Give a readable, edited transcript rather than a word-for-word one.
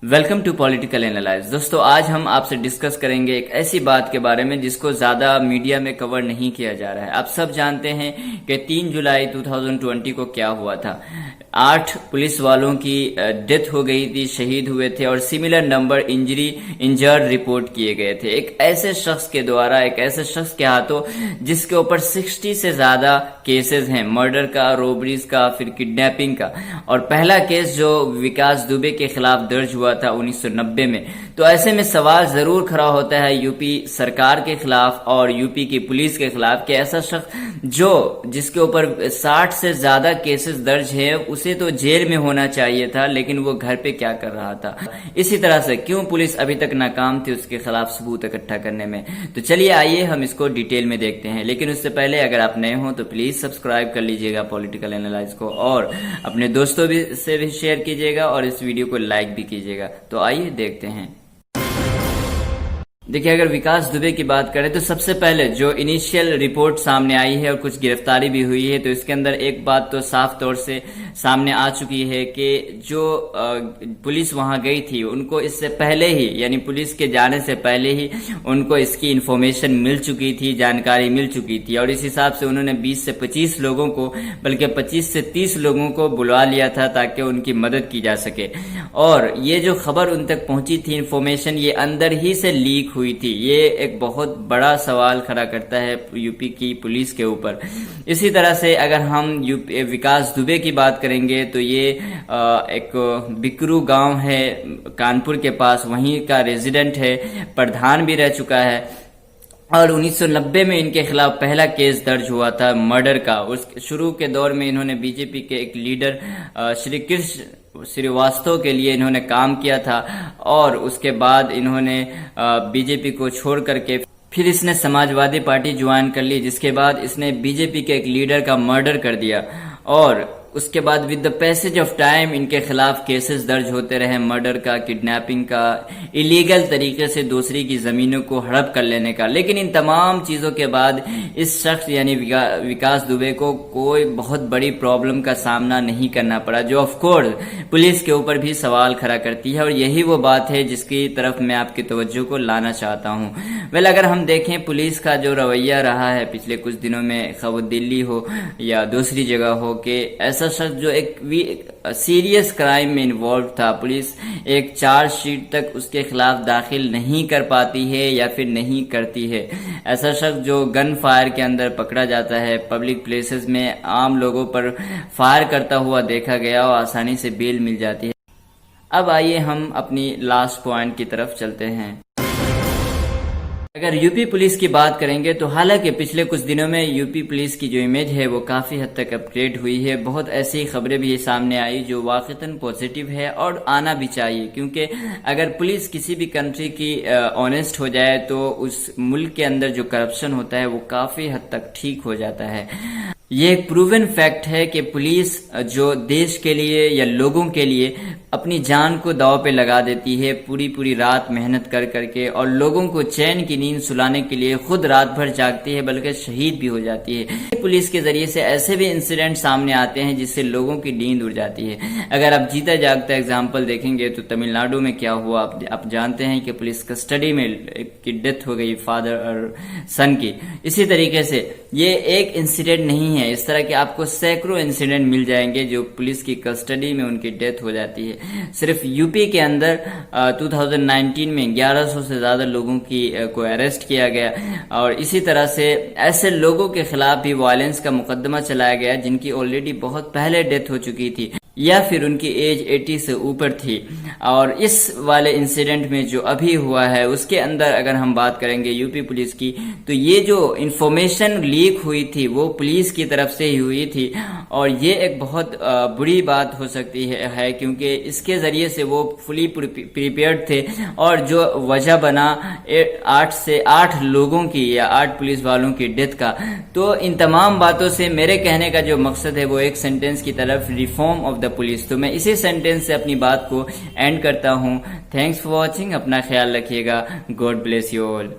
Welcome to political analyse. दोस्तों, आज हम आपसे डिस्कस करेंगे एक ऐसी बात के बारे में जिसको ज्यादा मीडिया में कवर नहीं किया जा रहा है। आप सब जानते हैं कि 3 जुलाई 2020 को क्या हुआ था। 8 पुलिस वालों की डेथ हो गई थी, शहीद हुए थे और सिमिलर नंबर इंजर्ड रिपोर्ट किए गए थे। एक ऐसे शख्स के द्वारा, एक ऐसे शख्स के हाथों जिसके ऊपर 60 से ज्यादा केसेस हैं, मर्डर का, रोबरीज का, फिर किडनैपिंग का। और पहला केस जो विकास दुबे के खिलाफ दर्ज हुआ था 1990 में। तो ऐसे में सवाल जरूर खड़ा होता है यूपी सरकार के खिलाफ और यूपी की पुलिस के खिलाफ कि ऐसा शख्स जिसके ऊपर 60 से ज्यादा केसेस दर्ज है, उसे तो जेल में होना चाहिए था, लेकिन वो घर पे क्या कर रहा था। इसी तरह से क्यों पुलिस अभी तक नाकाम थी उसके खिलाफ सबूत इकट्ठा करने में। तो चलिए आइए हम इसको डिटेल में देखते हैं। लेकिन उससे पहले अगर आप नए हो तो प्लीज सब्सक्राइब कर लीजिएगा पॉलिटिकल एनालाइज को, और अपने दोस्तों से भी शेयर कीजिएगा और इस वीडियो को लाइक भी कीजिएगा। तो आइए देखते हैं। देखिए, अगर विकास दुबे की बात करें तो सबसे पहले जो इनिशियल रिपोर्ट सामने आई है और कुछ गिरफ्तारी भी हुई है, तो इसके अंदर एक बात तो साफ तौर से सामने आ चुकी है कि जो पुलिस वहां गई थी उनको इससे पहले ही, यानी पुलिस के जाने से पहले ही उनको इसकी इंफॉर्मेशन मिल चुकी थी, जानकारी मिल चुकी थी। और इस हिसाब से उन्होंने 20 से 25 लोगों को, बल्कि 25 से 30 लोगों को बुलवा लिया था ताकि उनकी मदद की जा सके। और ये जो खबर उन तक पहुंची थी, इंफॉर्मेशन, ये अंदर ही से लीक हुई थी। ये एक बहुत बड़ा सवाल खड़ा करता है यूपी की पुलिस के ऊपर। इसी तरह से अगर हम विकास दुबे की बात करेंगे तो ये एक बिकरू गांव है कानपुर के पास, वहीं का रेजिडेंट है, प्रधान भी रह चुका है। और 1990 में इनके खिलाफ पहला केस दर्ज हुआ था मर्डर का। उस शुरू के दौर में इन्होंने बीजेपी के एक लीडर श्री कृष्ण श्रीवास्तव के लिए इन्होंने काम किया था, और उसके बाद इन्होंने बीजेपी को छोड़ करके फिर इसने समाजवादी पार्टी ज्वाइन कर ली, जिसके बाद इसने बीजेपी के एक लीडर का मर्डर कर दिया। और उसके बाद with the passage of time इनके खिलाफ केसेस दर्ज होते रहे, मर्डर का, किडनैपिंग का, इलीगल तरीके से दूसरी की जमीनों को हड़प कर लेने का। लेकिन इन तमाम चीजों के बाद इस शख्स यानी विकास दुबे को कोई बहुत बड़ी प्रॉब्लम का सामना नहीं करना पड़ा, जो ऑफ कोर्स पुलिस के ऊपर भी सवाल खड़ा करती है। और यही वो बात है जिसकी तरफ मैं आपकी तवज्जो को लाना चाहता हूँ। अगर हम देखें पुलिस का जो रवैया रहा है पिछले कुछ दिनों में, खैर वो दिल्ली हो या दूसरी जगह हो, कि ऐसा शख्स जो एक सीरियस क्राइम में इन्वॉल्व था, पुलिस एक चार्जशीट तक उसके खिलाफ दाखिल नहीं कर पाती है या फिर नहीं करती है। ऐसा शख्स जो गन फायर के अंदर पकड़ा जाता है, पब्लिक प्लेसेस में आम लोगों पर फायर करता हुआ देखा गया और आसानी से बेल मिल जाती है। अब आइए हम अपनी लास्ट पॉइंट की तरफ चलते हैं। अगर यूपी पुलिस की बात करेंगे तो हालांकि पिछले कुछ दिनों में यूपी पुलिस की जो इमेज है वो काफी हद तक अपग्रेड हुई है। बहुत ऐसी खबरें भी सामने आई जो वाकईतन पॉजिटिव है और आना भी चाहिए, क्योंकि अगर पुलिस किसी भी कंट्री की ऑनेस्ट हो जाए तो उस मुल्क के अंदर जो करप्शन होता है वो काफी हद तक ठीक हो जाता है। ये एक प्रूवन फैक्ट है कि पुलिस जो देश के लिए या लोगों के लिए अपनी जान को दांव पे लगा देती है, पूरी रात मेहनत कर करके, और लोगों को चैन की नींद सुलाने के लिए खुद रात भर जागती है, बल्कि शहीद भी हो जाती है। पुलिस के जरिए से ऐसे भी इंसिडेंट सामने आते हैं जिससे लोगों की नींद उड़ जाती है। अगर आप जीता जागता एग्जाम्पल देखेंगे तो तमिलनाडु में क्या हुआ आप जानते हैं कि पुलिस कस्टडी में की डेथ हो गई, फादर और सन की। इसी तरीके से ये एक इंसिडेंट नहीं है, इस तरह के आपको सैकड़ों इंसिडेंट मिल जाएंगे जो पुलिस की कस्टडी में उनकी डेथ हो जाती है। सिर्फ यूपी के अंदर 2019 में 1100 से ज्यादा लोगों को अरेस्ट किया गया, और इसी तरह से ऐसे लोगों के खिलाफ भी वायलेंस का मुकदमा चलाया गया जिनकी ऑलरेडी बहुत पहले डेथ हो चुकी थी या फिर उनकी एज 80 से ऊपर थी। और इस वाले इंसिडेंट में जो अभी हुआ है उसके अंदर अगर हम बात करेंगे यूपी पुलिस की, तो ये जो इंफॉर्मेशन लीक हुई थी वो पुलिस की तरफ से ही हुई थी। और ये एक बहुत बुरी बात हो सकती है क्योंकि इसके जरिए से वो फुली प्रिपेयर्ड थे, और जो वजह बना 8 से 8 लोगों की या 8 पुलिस वालों की डेथ का। तो इन तमाम बातों से मेरे कहने का जो मकसद है वो एक सेंटेंस की तरफ, रिफॉर्म ऑफ द पुलिस। तो मैं इसी सेंटेंस से अपनी बात को एंड करता हूं। थैंक्स फॉर वॉचिंग, अपना ख्याल रखिएगा। God bless you all.